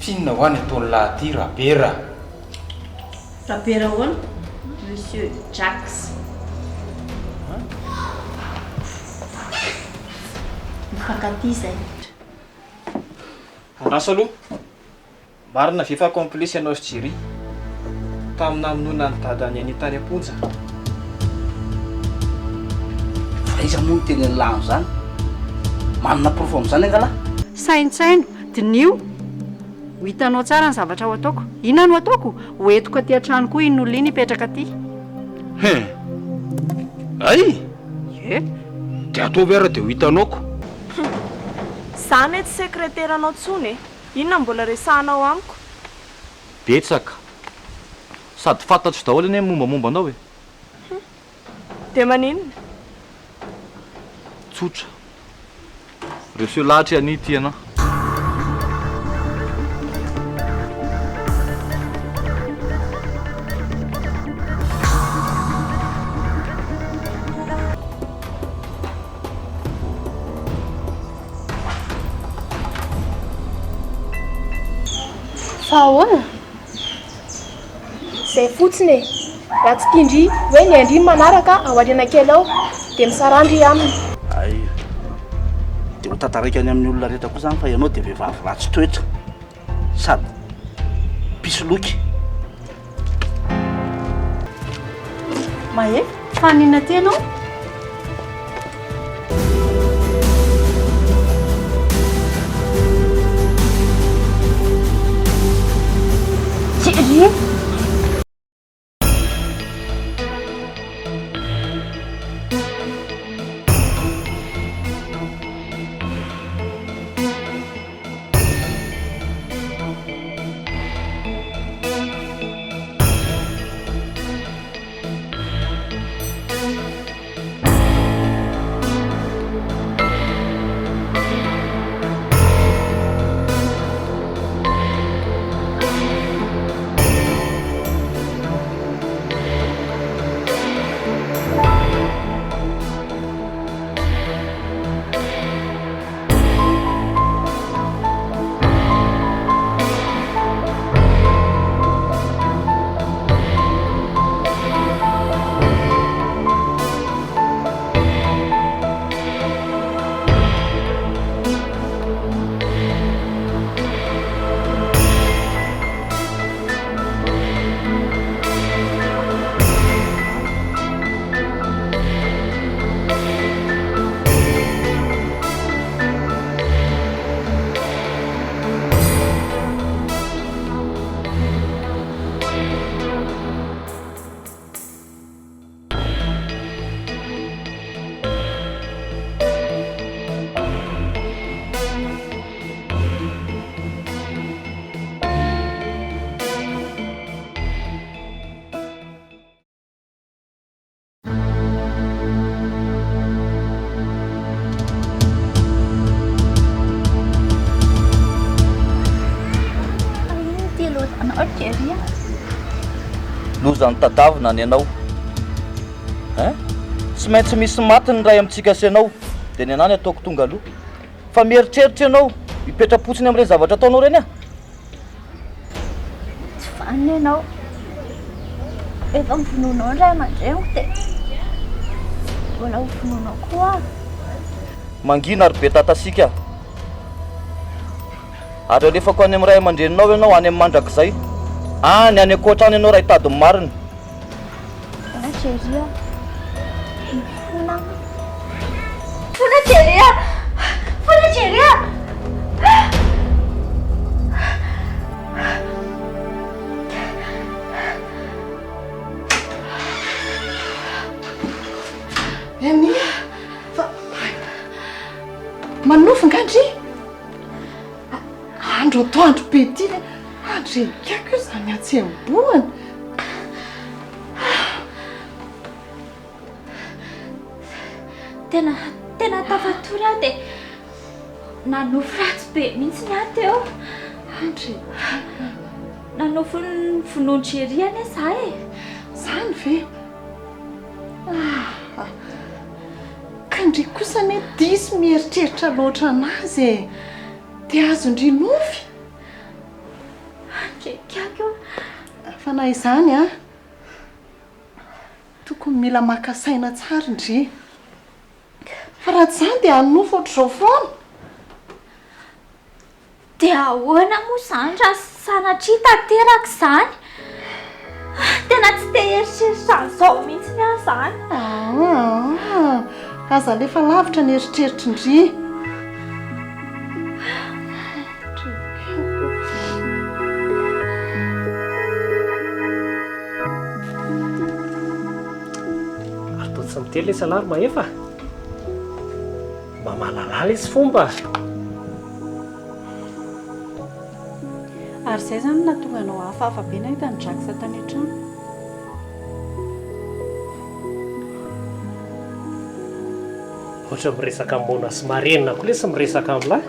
Finna ho any ataony lahaty rapera. Rapera hoana? Monsieur Jax. Mifankaty zay. Rasa aloha marina ve fa complice ianao sy Jiri tamina hamonoana ny dadany Anitany am-ponja. Fa iza moa no teny lano zany? Manana proof amin'izany angalahy? Saintsaino, dinio. Ho hitanao tsara ny zavatra ho ataoko. Inona no ataoko? Hoentiko aty an-trano koa iny olona iny hipetraka aty. Ay! Ye? Dia ataovy ara dia ho hitanaoko. Za mety sekreteranao tsony e. Inona mbola resahanao amiko? Betsaka. Sady fantatro daholo anie mombamomba anao e. Dia maninona? Tsotra. Reseo lahatra anity ianao. Fa ahoana? Zay fotsiny e. Raha tsy tiandry hoe ny andriny manaraka ao ariana kely ao dia misarandry aminy. Ay, dia ho tantaraikany amin'ny olona rehetra koa zany fa ianao dia vehivavy ratsy toetra sady pisoloky. Mahe, fanina ty ianao? Jiri! Lozany tadavina ny anao. Tsy maintsy misy maty ny ray amintsika sy anao dia ny anany ataoko tonga aloha. Fa mieritreritra ianao hipetra-potsiny amin'ireny zavatra ataonao ireny a? Tsy faniny ianao. Efa mivononao ny ray aman-dreniko dia mbola ho vononao koa. Mangina ary be tatasika. Ary alefako any amin'ny ray aman-dreninao ianao any amin'ny mandrakizay. Any any ankoatrany ianao ray tady marina. Jeria. Fona. Fona Jeria. Fona Jeria. Emi, manofo ngandry. Andro atoandro be ty. Andry kako zany atsemboana. Tena tafatory aho dia nanofo ratsy be mihitsy ny aho teo. Andry. Nanofo ny vonoany Jeria anie za e. Zany ve? Kandry kosa ne disy mieritreritra loatra anazy e. Dia azo ndry nofy. fa na izany a tokony mila makasaina tsara indry fa raha tsy izany dia hanofo ohatr'izao foana. Dia ahoana moa izany raha sanatria tanteraka izany? Tena tsy te eritreritra an'izao mihitsy ny azany. Aza lefa lavitra ny eritreritry indry. Tsy mitely ilay salary mahefa mba mahalalala izy fomba. Ary izay izany nahatonga anao hafahafa be nahita ny draksa tany an-trano. Ohatra miresaka mona sy marenina koa lesy miresaka amin'lahy.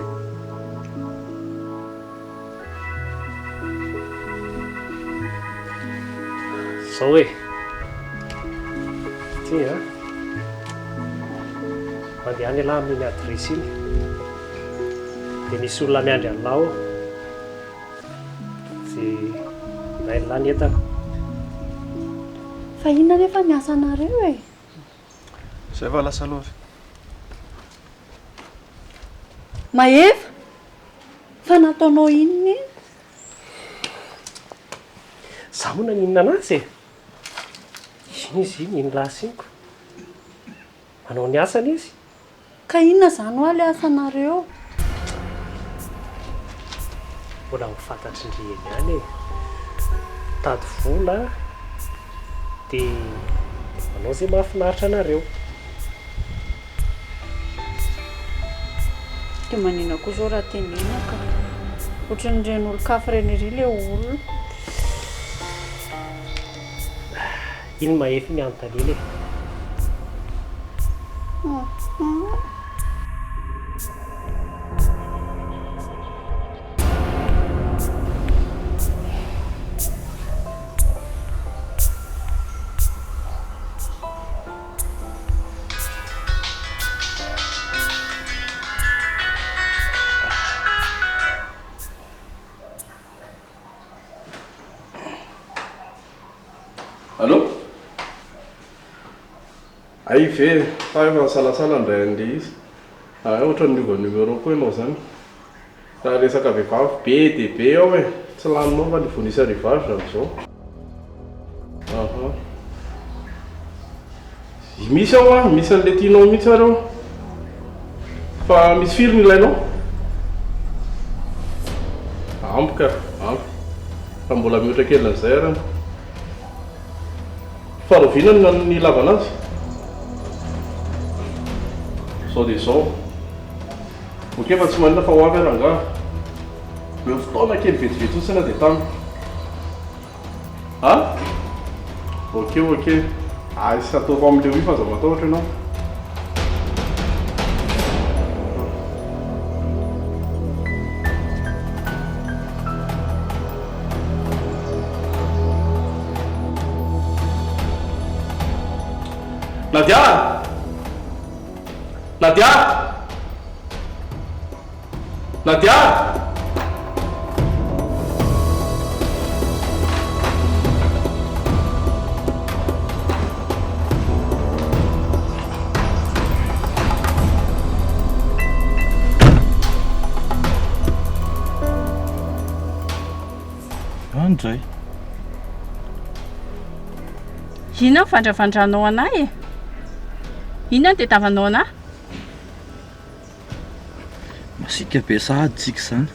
Zao hoe ty a mandeha any alahy amin'ny adresy iny dia misy olona miandry anao izay nailona ny entana. Fa inona nefa ny asanareo e? Izay fa lasa lovy. Mahefa fa nataonao inona iny? Zaho moa naninona anazy e. Iny izy iny lasiniko manao ny asana izy. Ka inona izany ho ilay asanareo? Mbola mifantatry indry eny ihany e. Tady vola dia manao izay mahafinaritra anareo. Dia manina koa izao raha tenena ka ohatran'ireny olo-kafa ireny ery ilay olona. Iny mahefa ny anontaniana e. Allô? Ay ve, fa efa salasala indray an'ilay izy. Ohatra ny niova numéro koa ianao zany. Raha resaka vehivavy be dia be ao e. Tsy laninao fa ny vonisa rivage amin'izao. Misy ao a, misy an'ilay tianao mihitsy areo. Fa misy firy ny ilainao? Ampy ka, ampy. Fa mbola mihoatra kely an'izay arany. Farovinana ny lavana azy. Sao dia sao. Okey fa tsy manina fa ho avy aranga. Meo fotoana kely vetivety fotsiny dia tamy. Ha? Okey. Sy ataoko amin'ilay io fa aza matahotra ianao. Nadia! Nadia! Nadia! Andray. Inona vandravandranao anahy e? Inona dia tavanao anahy? Masika be sahady tsika izany.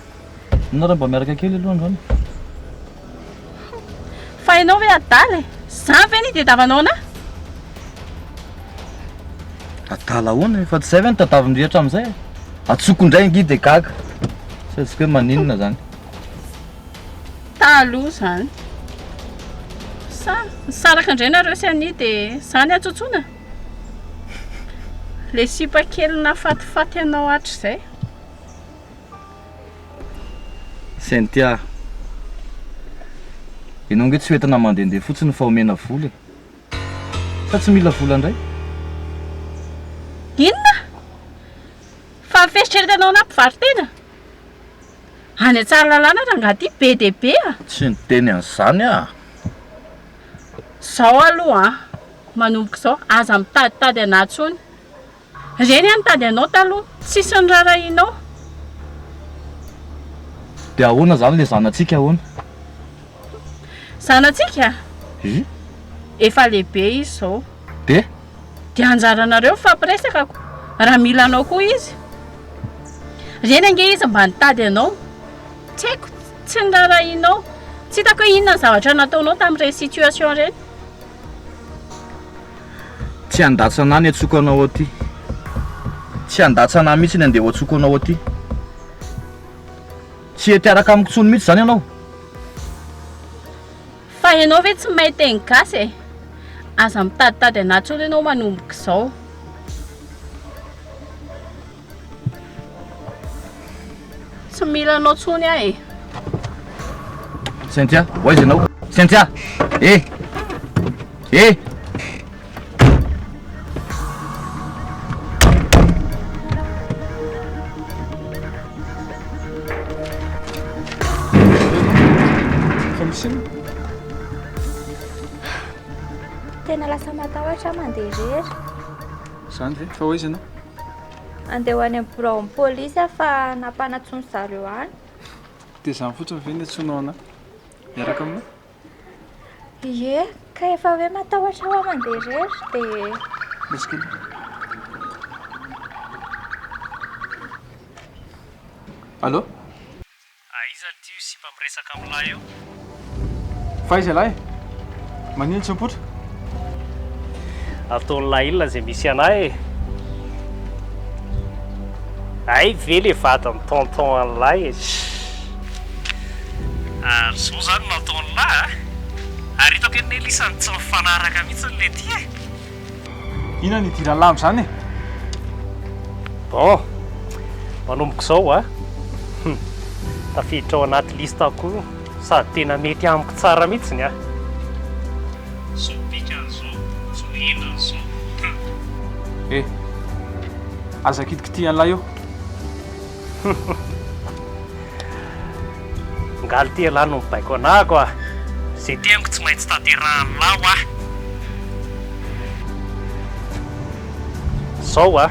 Inona raha mba miaraka kely aloha androany? Fa ianao hoe adaly e? Zany ve ny dia tavanao anahy? Adala ahoana fa tsy izay ve ny tadavin-drehatra amin'izay? Atsoko indray angy dia gaga. Tsy azoko hoe maninona zany. Taloha zany. Saraka indray nareo sy any dia zany atsotsoana. Le sipa kely nafatifaty anao hatr'izay. Cynthia. Ianao nge tsy hoentina mandehandeha fotsiny fa omena vola e. Fa tsy mila vola indray. Inona? Fa fieritreretanao anahy mpivarotena? Any an-tsara lalàna raha ngaty be dia be a. Tsy niteny an'izany a. Zao aloha manomboka izao aza mitaditady anatsony reny any tady anao taloha tsisy ny rarahinao dia ahoana zany le zanatsika ahoana zanatsika efa lehibe izy izao dia anjaranareo fampiresakako raha mila anao koa izy reny ange izy mba nitady anao tsy haiko tsy ny rarahinao tsy hitako hoe inona ny zavatra nataonao tamin'ireny situation reny tsy andatsana ny atsoko anao aty tsy andatsana mihitsy ny andeha ho atsoko anao aty tsy etiaraka amiko tsony mihitsy zany ianao fa ianao ve tsy mahay teny gasy e aza mitaditady anatsony ianao manomboka izao tsy mila anao tsony ah e Cynthia hoaiza ianao Cynthia tena lasa matahotra mandeha irery zany ve fa hoaiza ianao andeha ho any amin'ny bureau-n'ny polisy fa nampanatsony zareo any dia zany fotsiny ve ny atsonao anahy miaraka aminao ie ka efa hoe matahotra ho mandeha irery dia laskely allo aiza ty sy mba miresaka amin'lahy eo fa iza lahy manino tsy mipotra ataon'lahy ilona zay misy anahy e ay ve le vady ny tonton an'lahy e ary zao zany nataon'lahy ary hitako eny elisany tsy mifanaraka mihitsy le ty e ina ny idirany lamy zany e bon manomboko izao a tafiditra ao anaty listako sady tena mety amiko tsara mihitsiny a zao pikan'izao zao endran'izao aza kitikity an'lahy eo ngaly ty alahy no mibaiko anahako a zay tenako tsy maintsy tanterahany lao a zao a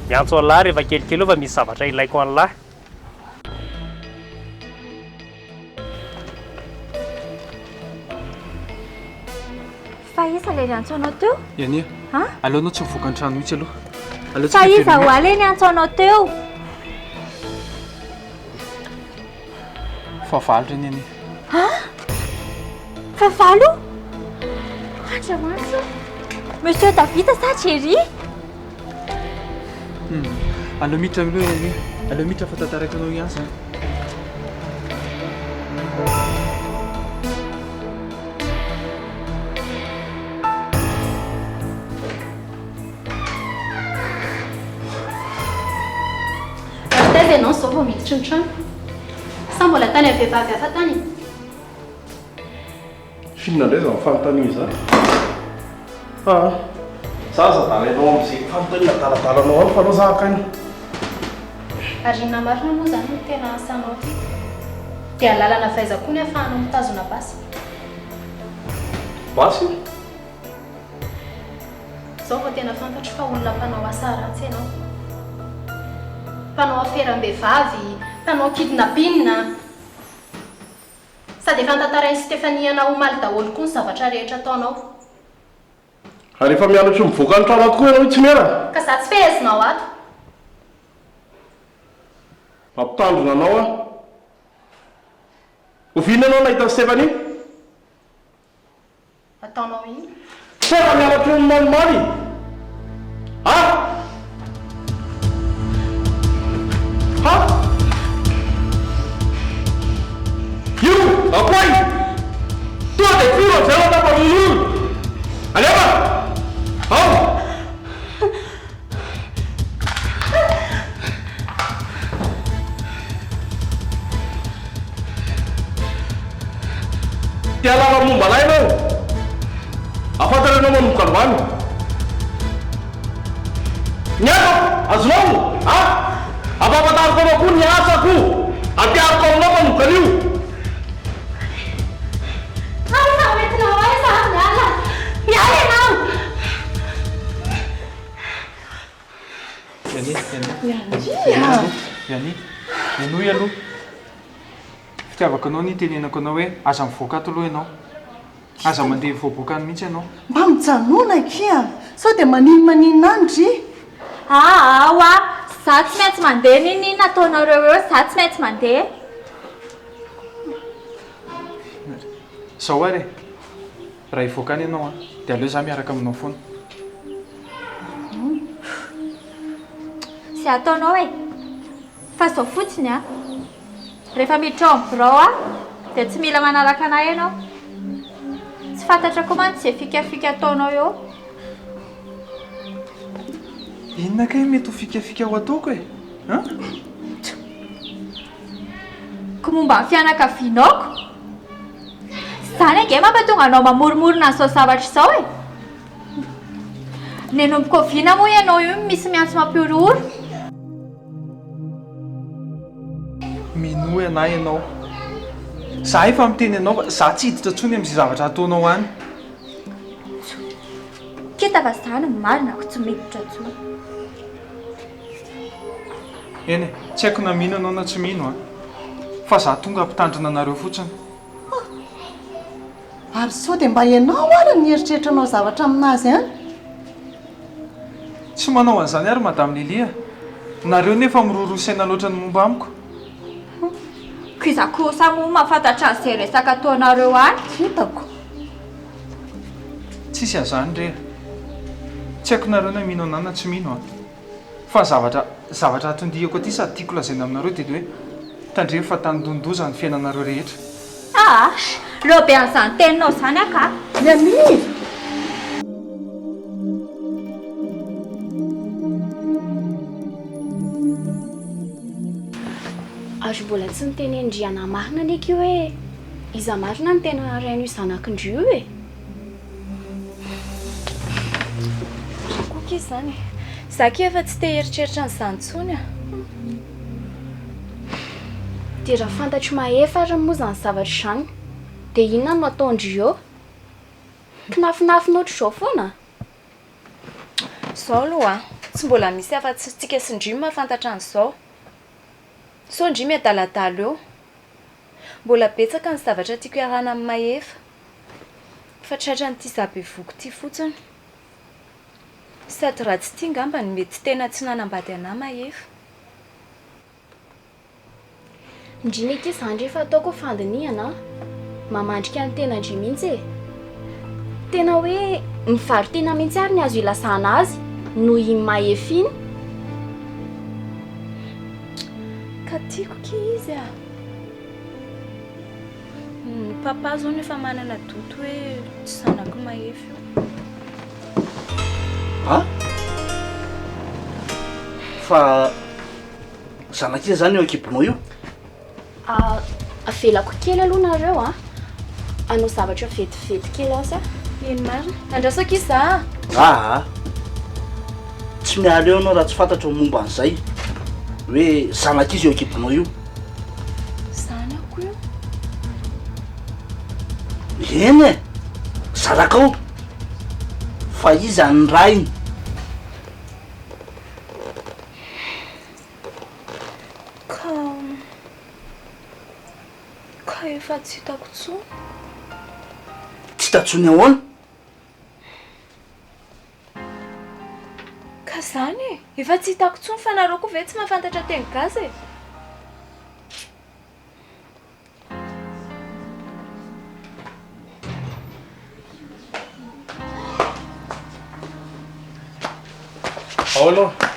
miantso an'lahy rehefa kelikely eo fa misy zavatra ilaiko an'lahy fa iza le niantso anao teo iania aleoanao tsy mivoaka ny trano mihitsy aloha fa iza ho ale niantso anao teo fa valitra ny ania fa valo andriamanitra monsieur Davita sa Thierry aleo miditra amilo ania aleo miditra fa tantaraka anao ihany zany taiza ianao zao vao miditra ny trano sa mbola tany amin'ny vehivavy hafa tany finona indray za mifanontaniana zany zaza dalainao amin'izay fanontaniana daladalanao any fa anao zahaka any ary inona marina moa zany no tena asanao ty dia lalana faiza-koa ny ahafahanao mitazona basy basy zao vao tena fantatro fa olona mpanao asa ratsy ianao mpanao aferam-behivavy mpanao kidnapping sady efa nitantarainy Stéphanie ho maly daholo koa ny zavatra rehetra ataonao ary efa mianatra mivoaka ny trano tokoa ianao tsy mera ka za tsy fehezinao ato mampitandrona anao a ovina anao nahita Stéphanie ataonao iny sera mianatra ny malimaly io akoay tonga dia firo am'zay atapan'ololo alefa tia lava momba lahy ianao afantana anao manomboka ambany niako azonao ampafantariko anao koa ny asako ampiariko aminao manomboka an'io fa oentinao aiza Iany inoy aloha fitiavaka anao ny tenenako anao hoe aza mivoaka ato aloha ianao aza mandeha voabokany mihitsy ianao mba mijanona kia sao dia maninona andry Awa za tsy maintsy mandeha nini nataonareo eo za tsy maintsy mandeha zao ary raha hivoakany ianao dia aleo za miaraka aminao foana sy ataonao e fa zao fotsiny rehefa miditra ao amin'ny birao dia tsy mila manaraka anay ianao tsy fantatra koa mantsy izay fikafika ataonao eo inona kay mety ho fikafika ho ataoko e ko momba ny fianakavianaoko zany ange mampatonga anao mamoromorona an'izao zavatra izao e ny nomboko viana moa ianao io misy miantso mampiorooro minohy anahy ianao za efa miteny ianao fa za tsy hiditra ntsony amin'izay zavatra ataonao any ketava zany marina ko tsy miditra ntsony eny tsy haiko na mino anao na tsy mino fa za tonga mpitandrina anareo fotsiny ary sao dia mba ianao ary nieritreritra zavatra aminazy any tsy manao an'izany ary madame Lilia nareo nefa mirorosaina loatra ny momba amiko kiza kosa moa mahafantatra an'izay resaka ataonareo any hitako tsisy azany re tsy haiko nareo na mino anany na tsy mino fa zavatra atondihako aty sady tiako lazaina aminareo dia hoe tandremo fa tanindondoza ny fiainanareo rehetra leo be an'izany teninao zany aka Iany ary mbola tsy nitenendriana marina ndraiky hoe iza marina ny tena rain'io zanakindrio e koky zany zaka efa tsy te heritreritra n'izany ntsony dia raha fantatry mahefatra moa zany zavatra izany dia inona no ataondrio kinafinafy noatra izao foana zao aloha tsy mbola misy afa-tsy tsika sy ndrimo mahafantatra an'izao so ndrimo adaladalo eo mbola betsaka ny zavatra tiako iarahana amin'ny mahefa fa tratra n'ity zabe voko ity fotsiny sady raha tsy tia ngamba ny mety tena tsy nanambady anahy mahefa indrina ity zany rehefa ataoko fandiniana mamandrika ny tena ndry mihitsy e tena hoe mivaro tena mihitsy ary ny azo ilasana azy noho iny mahefy iny ka tiako ki izy papa zao nefa manana doto hoe tsy zanako mahefy fa zanak'iza zany eo ekipinao io avelako kely aloha nareo anao zavatra vetivety kely asa eny marina andrasako iza tsy miala eo anao raha tsy fantatra ho momba an'izay hoe zanak'izy eo ekipinao io zanako io eny e zanakao fa iza ny rainy ka efa tsy hitako tsony tsy hitatsony ahoana ka zany efa tsy hitako tsony fa nareo koa ve tsy mahafantatra teny gasy ao aloha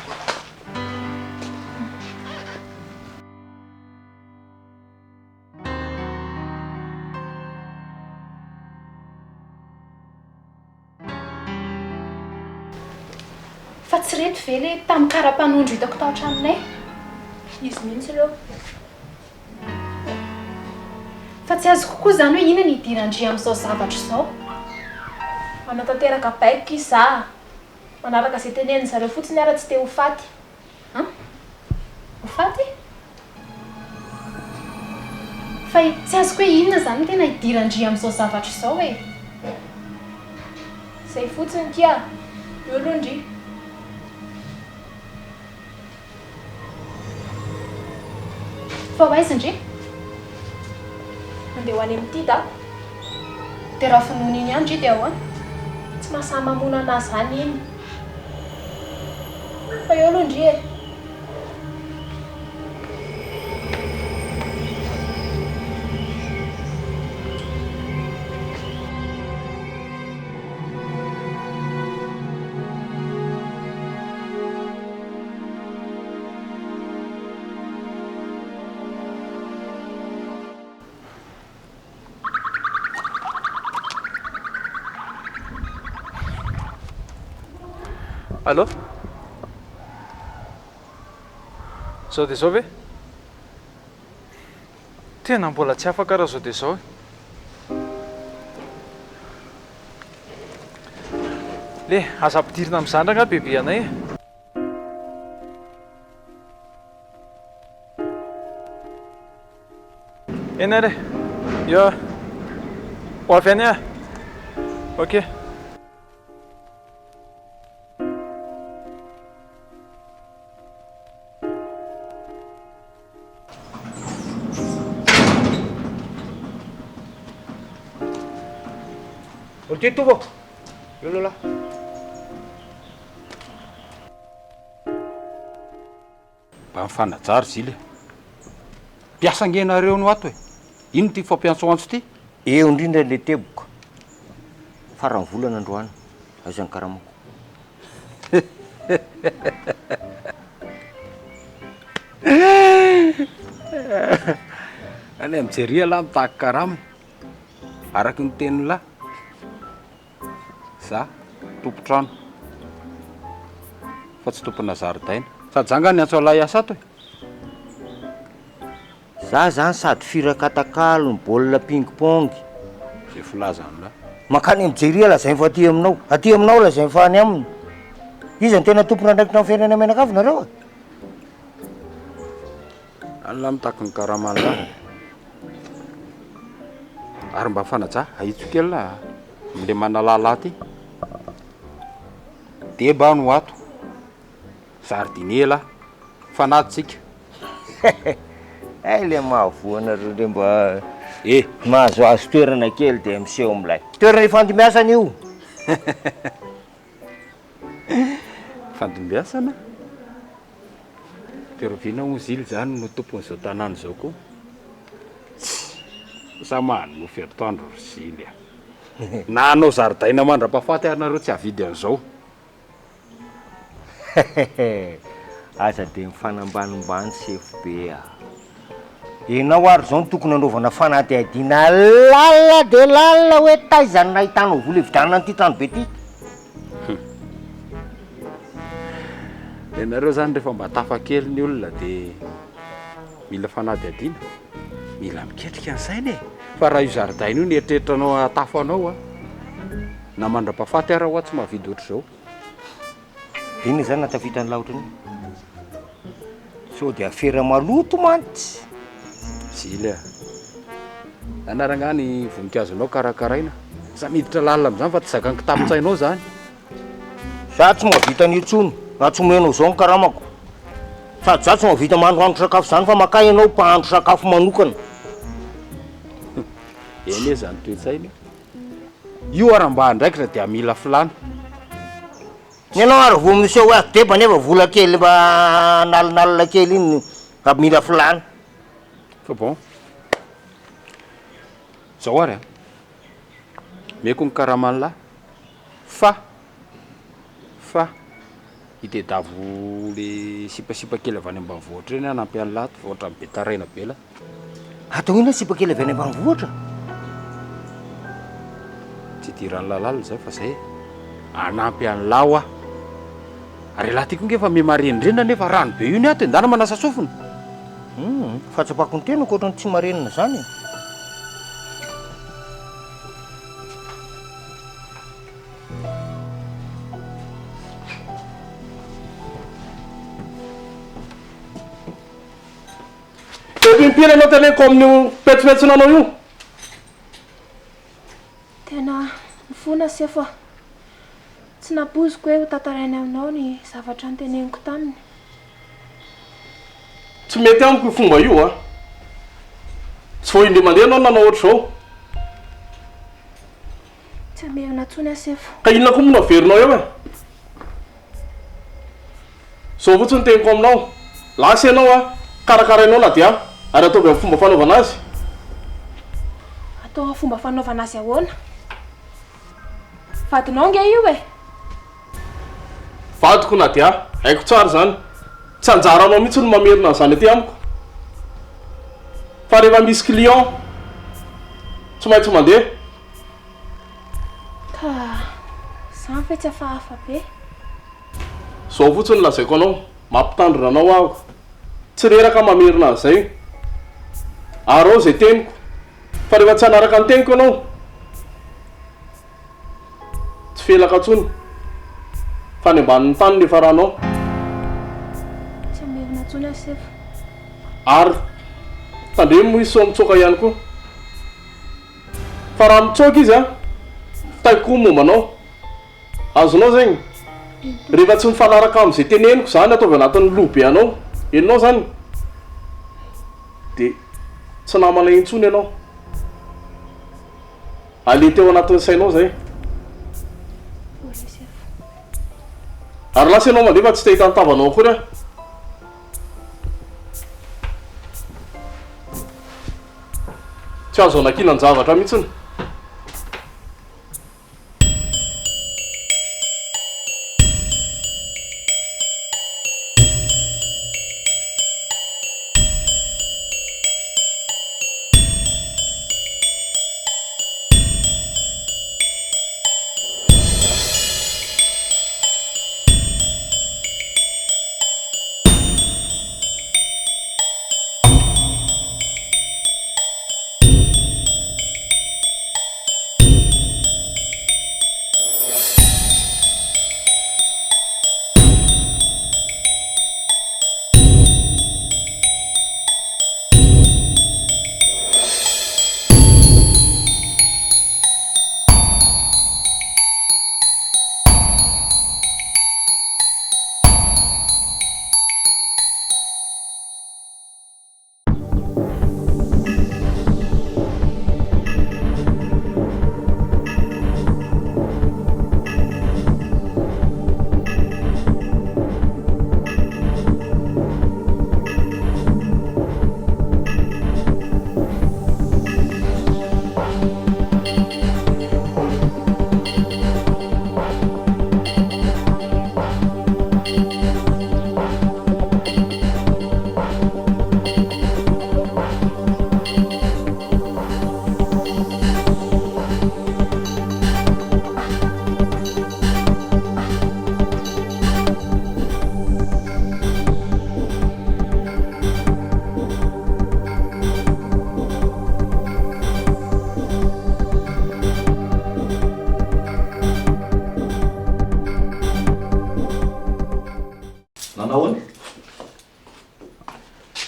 fa tsy reto ve le tamin'ny kara-panondro hitako tao an-tranonay izy mihitsy ireo fa tsy azo kokoa zany hoe inona ny idirandria amin'izao zavatra izao manatanteraka baiko iza manaraka izay teneniny zareo fotsiny ara tsy te ho faty ho faty fa tsy azoko hoe inona zany no tena idirandria amin'izao zavatra izao e izay fotsiny kia eo aloha ndry fa hoaiza ndre mandeha ho any amin'ity da dia raha finoana iny ihany ndry dia ahoana tsy mahasahy mamona anazy zany iny fa eo aloha ndry e. Allô? Zao dia zao ve? Tena mbola tsy afaka raha zao dia zao. Le aza ampidirina amin'izany raha bebe anay e. Eny ary yo ho avy any a? Ok. Tuvo. Yun lah. Mifanajar zile. Piasa ngenareo no ato e. Ino ty fampiantso antsy ty? Eo indrindra le teboka. Farany volana androany. Aizany karamako. Any mijery lah mitaky karama. Araky ny teny lah. Za tompotrano fa tsy tompona zaridaina sady zangany antso alay asa ato e. Za zany sady firakatakalo ny baolina ping-pong zay filazany la makany mijery la zay fa aty aminao la zay fa any aminy. Izy ny tena tompona ndraiky trano fiainana menakavy nareo any la mitaky ny karamany la ary mba fanaja ahitso kely la mile manalala ty deba no ato zardinier la fanadytsika. Ay le mahavoanareo le mba mahazoazo toerana kely dia miseho amilay toerana ifandimbiasana io. Fandimbiasana terovina ozily zany no tompon'izao tanàna zao koa samany no feritrandro zily na anao zaridaina mandra-pahafaty anareo tsy avidy an'izao. Aza dia mifanambanimbany sefo be enao ary zao no tokony anaovana fanadihadiana lala dia lala hoe taizany nahitanao vola hividanana an'ity trano be ty. Ianareo zany rehefa mba tafakely ny olona dia mila fanadihadiana mila miketrika ny saina e. Fa raha io zaridaina io nieritreritranao atafo anao na mandra-pahafaty ara ho tsy mahavidy ohatr'izao. Iny zany natavitany laotra ny so dia afera maloto mantsy zile anarangany voninkaazonao karakaraina sa miditra lalina am'izany fa tsy zakany kitapitsainao zany. Za tsy mahavita ny itsony atsomenao zao ny karamako sady za tsy mahavita mahandro sakafo zany fa makay ianao mpahandro sakafo manokana. Eny e zany toetsaina io aram-ba ndraikitra dia mila filana. Nenao ary vo miseho hoe deba nefa vola kely mba nalinalina kely iny mba mila filana. Fa bon zao ary meko ny karamany lahy fa itedavo le sipasipa kely avy any ambanivohitra reny anampy any lato vohatra be taraina be la atao ina sipa kely avy any ambanivohitra tsy dirany lalala zay fa zay anampy any lao ary laha ty ko nge fa memarenirena nefa rano be io ny ato endana manasa sofina. Fahatsapako ny tena koatra ny tsy marenina zany. Pimpina anao taleko amin'ny petsopetsonanao io. Tena mifona sefa tsy napoziko hoe ho tantarainy aminao ny zavatra nyteneniko taminy. Tsy mety amiko fomba io voa indre mandeha anao nanao ohatr' zao tsy amerina tsony asefo ka inona koa moa averinao eo e zao fotsiny ny teniko aminao lasy ianao a karakarainao na dia ary ataovy amin'ny fomba fanaovana azy atao fomba fanaovana azy ahoana vadinao nge io e vadiko na dia haiko tsara zany tsy anjaranao mihitsy no mamerina zany aty amiko fa rehefa misy client tsy maintsy mandeha ka zany fe tsy hafahafa be zao fotsiny lazaiko anao mampitandrina anao aho tsy reraka mamerina azay ary ao zay teniko fa rehefa tsy hanaraka ny teniko ianao tsy felaka ntsony fa ny ambanin'ny tany ny faranao tsy amerina tsony asefo ary tandremo mo izy so mitsoka ihany koa fa raha mitsoka izy a taiko koa mombanao azonao zegny rehefa tsy mifanaraka amin'izay teneniko zany ataovy anatin'ny lobe anao enao zany de tsy namana intsony ianao ale teo anatin'ny sainao zay ary lasa ianao mandeha fa tsy te hitantavanao akory a tsy azo anakinan-javatra mihitsiny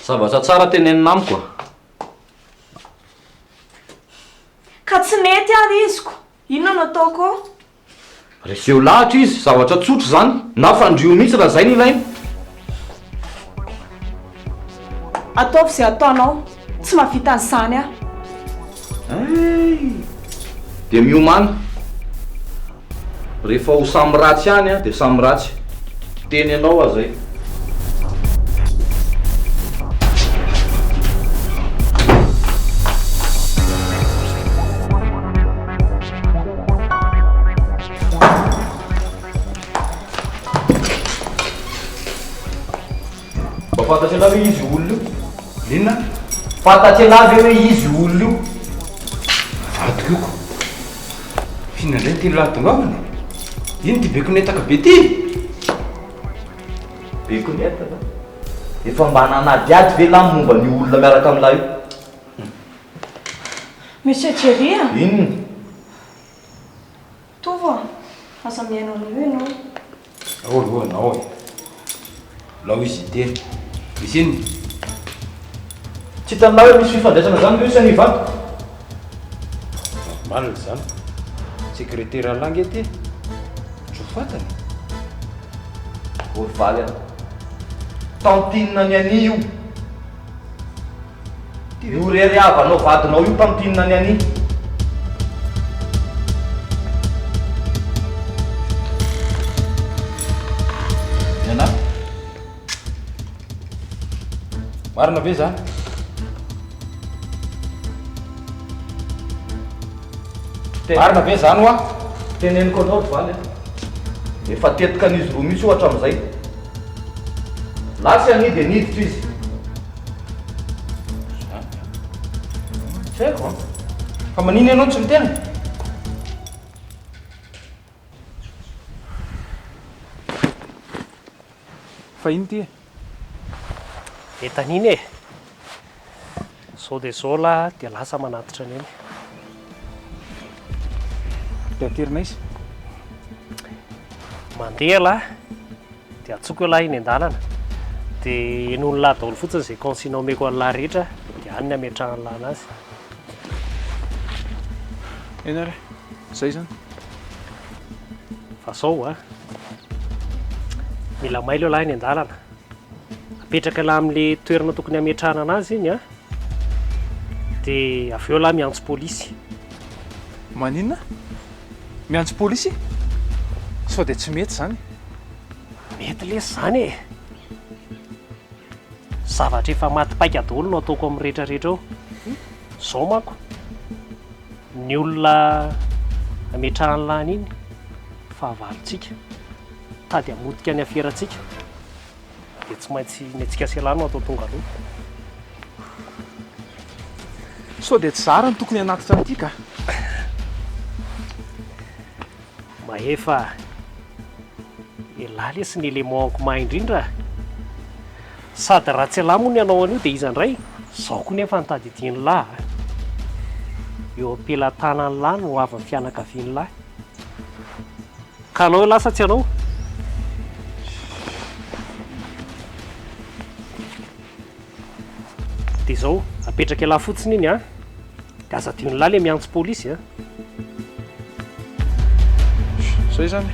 zavatra tsara tenenina amiko ka tsy mety ary iziko inona no ataoko reseho lahatra izy zavatra tsotra zany na fandrio mihitsy raha zay ny ilaina ataovy zay ataonao tsy mahavita an'izany a de miomana rehefa ho samy ratsy any a de samy ratsy teny anao a zay fantatry anahy hoe izy olona io inona fantatry anahy hoe izy olona io vadiko ioko fihinandray ny teny lahatongavana iny ty bekonetaka be ty bekonetaka efa mba nanadiady ve lahy momba ny olona miaraka amin'lahy io monsieur Thierry a inona tovo asa miainao an'io ianao ahoanao e lao izy ite misy iny tsy hitanao hoe misy fifandraisana zany hoe sany vato malina zany sekretera langy ety tso fatany ovaly a tantinina ny ani io io rery avanao vadinao io mpampinina ny any ana marina ve zany marina ve zany oa teneniko anao valy efa tetika an'izy roa misy ohatra amin'izay lasy anidy aniditra izy tsy haiko fa manino ianao tsy mitena fa ino ty etaniny e sao dia zao la dia lasa manatitra any eny dia aterina izy mandeha lahy dia atsoko eo lahy iny an-dalana dia enony lahy daholo fotsiny izay consigne omeko an'lahy rehetra dia any ny ametrahany lahy anazy ena re zay zany fa sao a mila mailo eo lahy iny an-dalana apetraka lahy amin'le toerana tokony ametrahana anazy iny a dia avy eo lahy miantso polisy maninona miantso polisy sao dia tsy mety zany mety lesy zany e zavatra efa matypaika daholo no ataoko amin'ny rehetrarehetra eo zao manko ny olona ametrahany lany iny fahavalontsika tady hamotika ny aferantsika dia tsy maintsy netsika selany no atao tonga aloha sao dia tsy zara ny tokony anatitra an'ity ka mahefa elaly sy ny elemanko maindrindra sady raha tsy alay moa ny anao an'io dia iza ndray zao koa nefa nitady idiany lahy eo ampelantanany lahy no avy ny fianakaviany lahy ka anao eo lasa tsy anao dia zao apetraka elahy fotsiny iny a dia aza diony lahy le miantso polisy a zay zany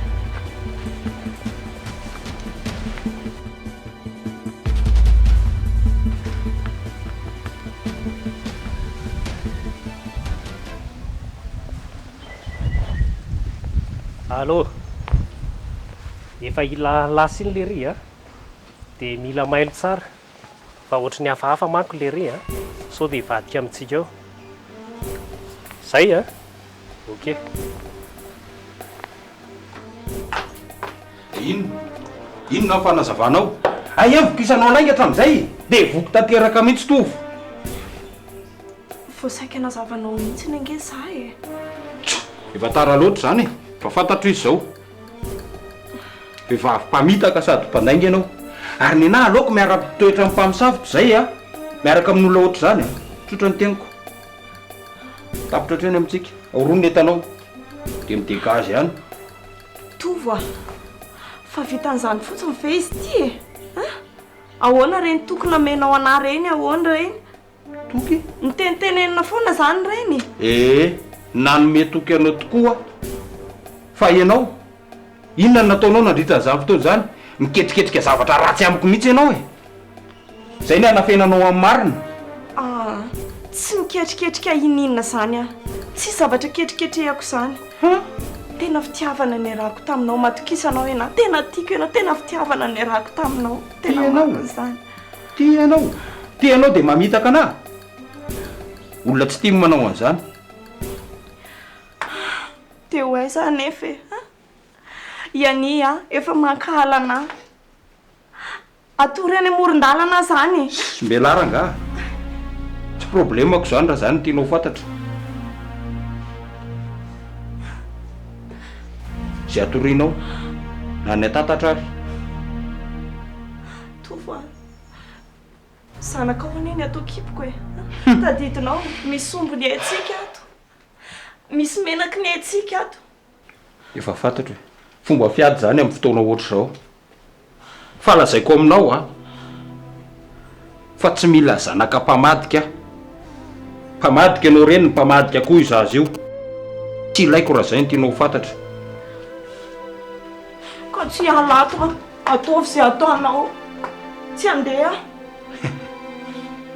allo efa ila lasy iny le ry a dia mila mailo tsara fa ohatry ny hafahafa manko le ry a sao dia hivadika amintsika eo zay a ok inona ny fanazavanao ay vokisanao lainga hatramin'izay dia voky tanteraka mihitsy tovo voasaika nazavanao mihitsy ny ange za e efa tara loatra zany e fa fantatro izy zao vehivavy mpamitaka sady mpandainga ianao ary ny nahy aloako miara-toetra amin'ny mpamosaviko zay a miaraka amin'olona ohatr' zany a trotra ny teniko tapitra otrany amintsika aorony entanao dia midekazy ihany tovo a fa vitan'izany fotsiny ve izy ty e ahoana reny tokony amenao ana reny ahoana reny toky nitenitenenina foana zany reny nanome toky anao tokoa fa ianao inona ny nataonao nandritra n'izany fotoana zany miketriketrika zavatra ratsy amiko mihitsy ianao e zay ny anafenanao amin'ny marina tsy miketriketrika ininona zany a tsy zavatra ketriketrehako zany tena fitiavana ny arahako taminao matokisanao ena tena tiako ianao tena fitiavana ny arahako taminao tena marina zany tianao dia mamitaka anah olona tsy tia manao an'izany dia ho aiza nefa e iany a efa mankahala anah atory any amoron-dalana zany sy mbelaranga tsy problemako zany raha zany tianao fantatra zay atorianao na ny atatatra ary tovo a zanaka ao aneny atao kipoko e tadidinao misy sombo ny aitsika ato misy menaky ny aitsika ato efa fantatro e fomba fiady zany amin'ny fotoana ohatr' zao fa lazaiko aminao a fa tsy mila zanaka mpamadika anao reny ny mpamadika koa izazy io tsy ilaiko raha zay ny tianao fantatra ka tsy alato ataovy zay ataonao tsy andeha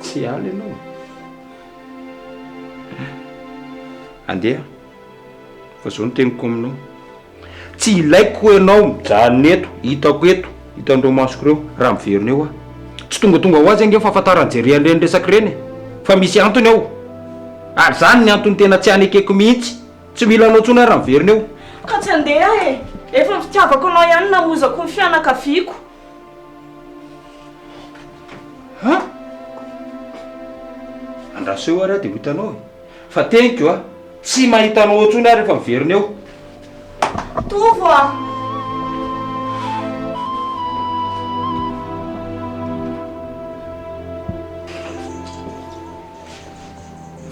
tsy aly ianao andeha fa zao no teniko aminao tsy ilaiko ianao mijanona eto hitako eto hitandreo masoko ireo raha miverina eo tsy tonga ho azy ange fahafantarany jereny reny resaka reny fa misy antony ao ary zany ny antony tena tsy anekeko mihitsy tsy mila anao tsona raha miverina eo ka tsy andeha efa fitiavako anao ihany namozako ny fianakaviako andraso eo ary dia ho hitanao fa teniko tsy mahitanao antsony ary efa miverina eo tovo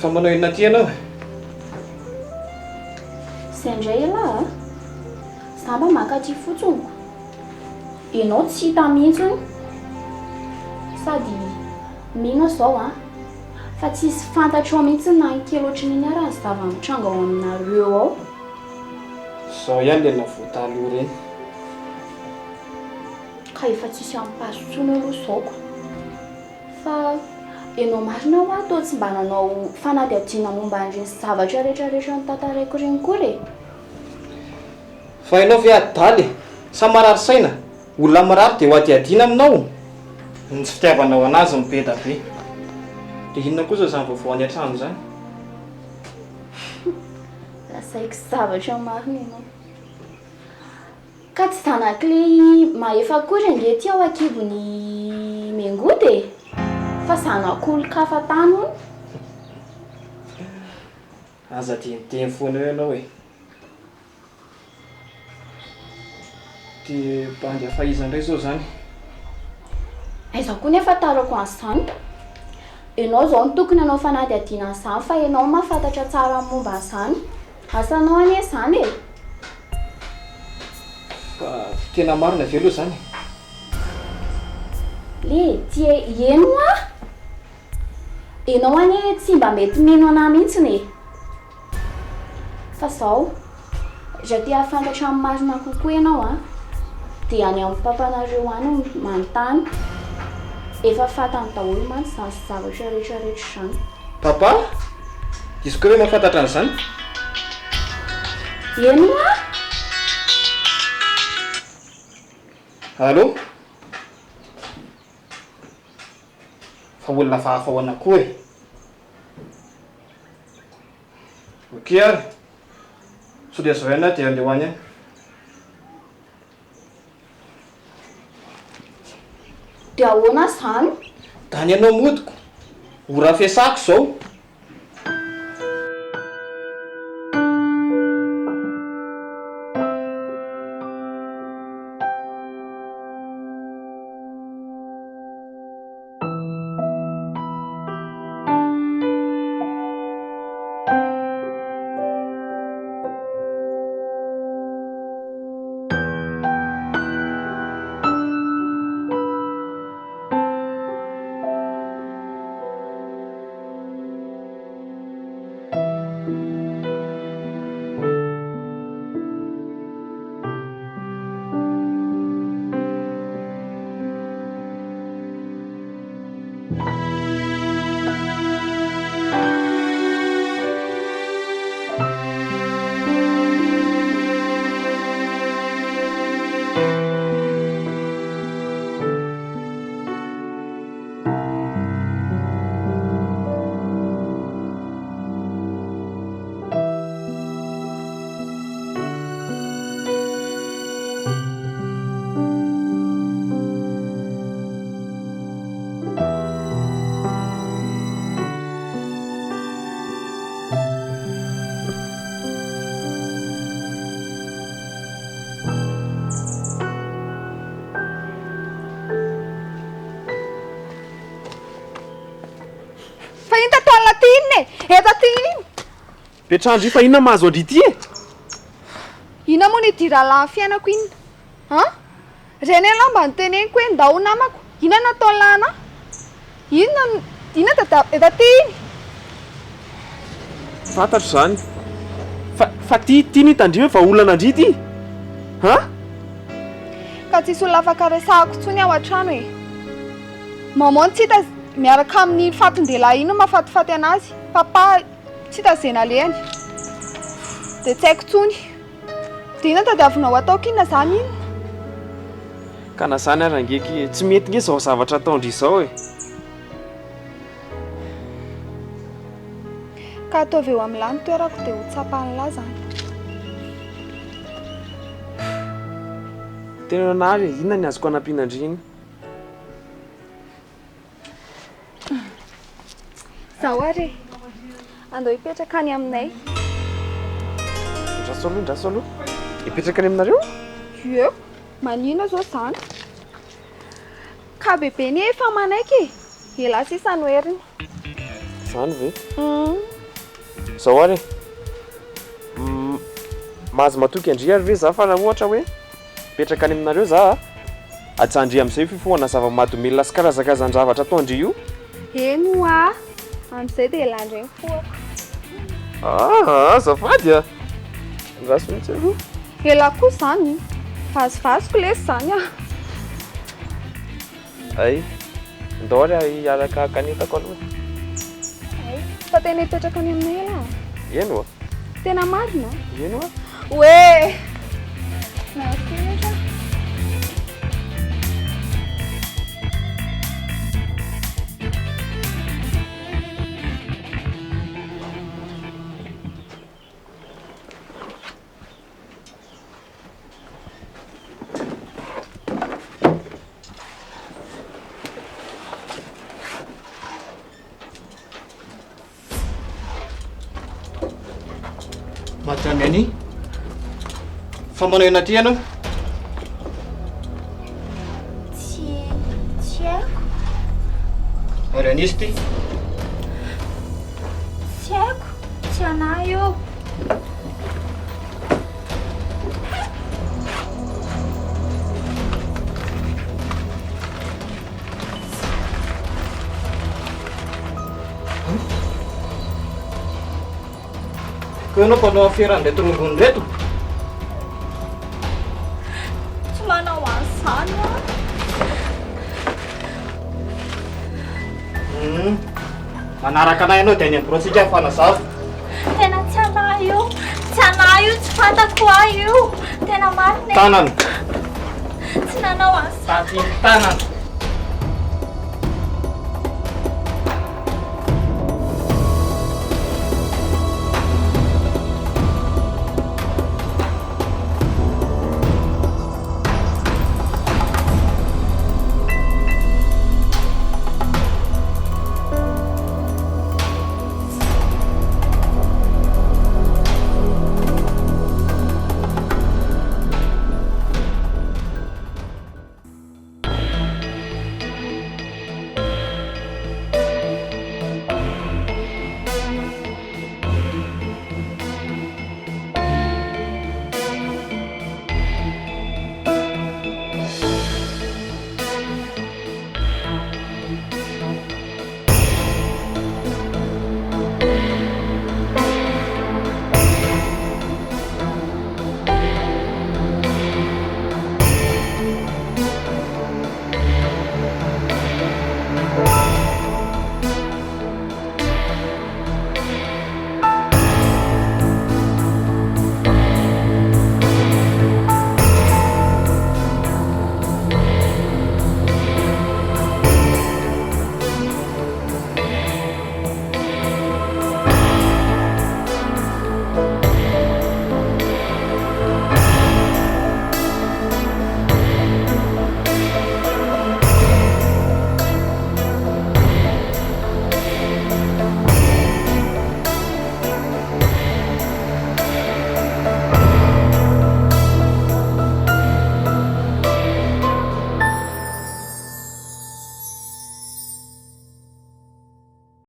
fa manao inona ty ianao Sendray ala za mba makaty fotsoniko ianao tsy hita mihitsiny sady mino zao fa tsisy fantatro mihitsy na kely ohatran'iny ara ny zava-mitranga ao aminareo ao zao ihany le navotalo io reny ka efa tsisy ampasontsony aloha zaoko fa ianao marina ho atao tsy mba nanao fanadihadiana momba an'ireny zavatra rehetrarehetra ny tantaraiko reny kory fa ianao ve adaly sa marary saina olona mirary dia ho adiadiana aminao ny tsy fitiavanao anazy mipeta be dia inona kosa zany vaovao any an-trano zany lasaiko zavatra marina ianao ka tsy zanak'ilay mahefa kory ange ty ao akibony mengody fa zanak'olo-kafa tany ony aza teniteny foana eo ianao dia bandy afahizana indray zao zany aiza koa nefa tarako an'izany ianao zao no tokony anao fanadihadiana an'izany fa ianao mahafantatra tsara momba an'izany asanao anie zany fa tena marina ve aloha zany le tia eno ianao anie tsy mba mety mino anahy mihitsiny fa zao raha tia hafantatra amin'ny marina kokoa ianao dia any amin'ny papanaareo any manontany efa fantany daholo mantsy zany sy zavatra rehetrarehetra zany papa izy koa hoe mahafantatra an'izany eno allo fa olona fahafa ho anakoa ok ary so dia zao ihany dia andeha ho any any dia ahoana zany da ny anao modiko ora fiasako zao Petrandro fa inona mahazo andrity ina moa ny diralahy fiainako inona reny aloha mba niteneniko hoe ndao namako ina natao lana ina eda ty iny fantatro zany fa ty ny tandrimo fa olana andrity ka tsisy olona afaka resahako tsony ao an-trano maman tsy hita miaraka amin'ny fatondelahy ino mahafatifaty anazy papa tsy hita zena lehany dia tsy haiko tsony dia ina tadiavinao ataoko inona izany iny ka na zany ary angeky tsy mety nge izao zavatra ataondry izao e ka ataovy eo amin'ny lany toerako dia ho tsapanylahy zany tena nary inona ny azoko anampianandriny zaho ary andao hipetraka any aminay ndrasolo hipetraka any aminareo eo manina zao zany ka bebe ny efa manaiky ela sisa no heriny zany ve zao ary mahazo matoky andry ary ve za fa raha ohatra hoe petraka any aminareo za atsandry amin'izay fifohana zava-mahadomelona sy karazakazan-javatra atao andry io eno a amin'izay dia elandreny foako zafady a raso mihitsy aloha ela koa zany vazovazoko lesy zany a ay ndao ary hiaraka kanetako aloha fa tena hipetraka any aminay ela eno a tena marina eno a oe nasinatra Andiany fa manao ena ty ianao tsy haiko ary anisy ty tsy haiko tsy anahy io ko ianao mpanao aferan'ilay tongongony reto tsy manao an'izany manaraka anahy ianao dia any amin'ny brotsika fanazava tena tsy anahy io tsy fantako ahy io tena marina tanana tsy nanao an'izany tanana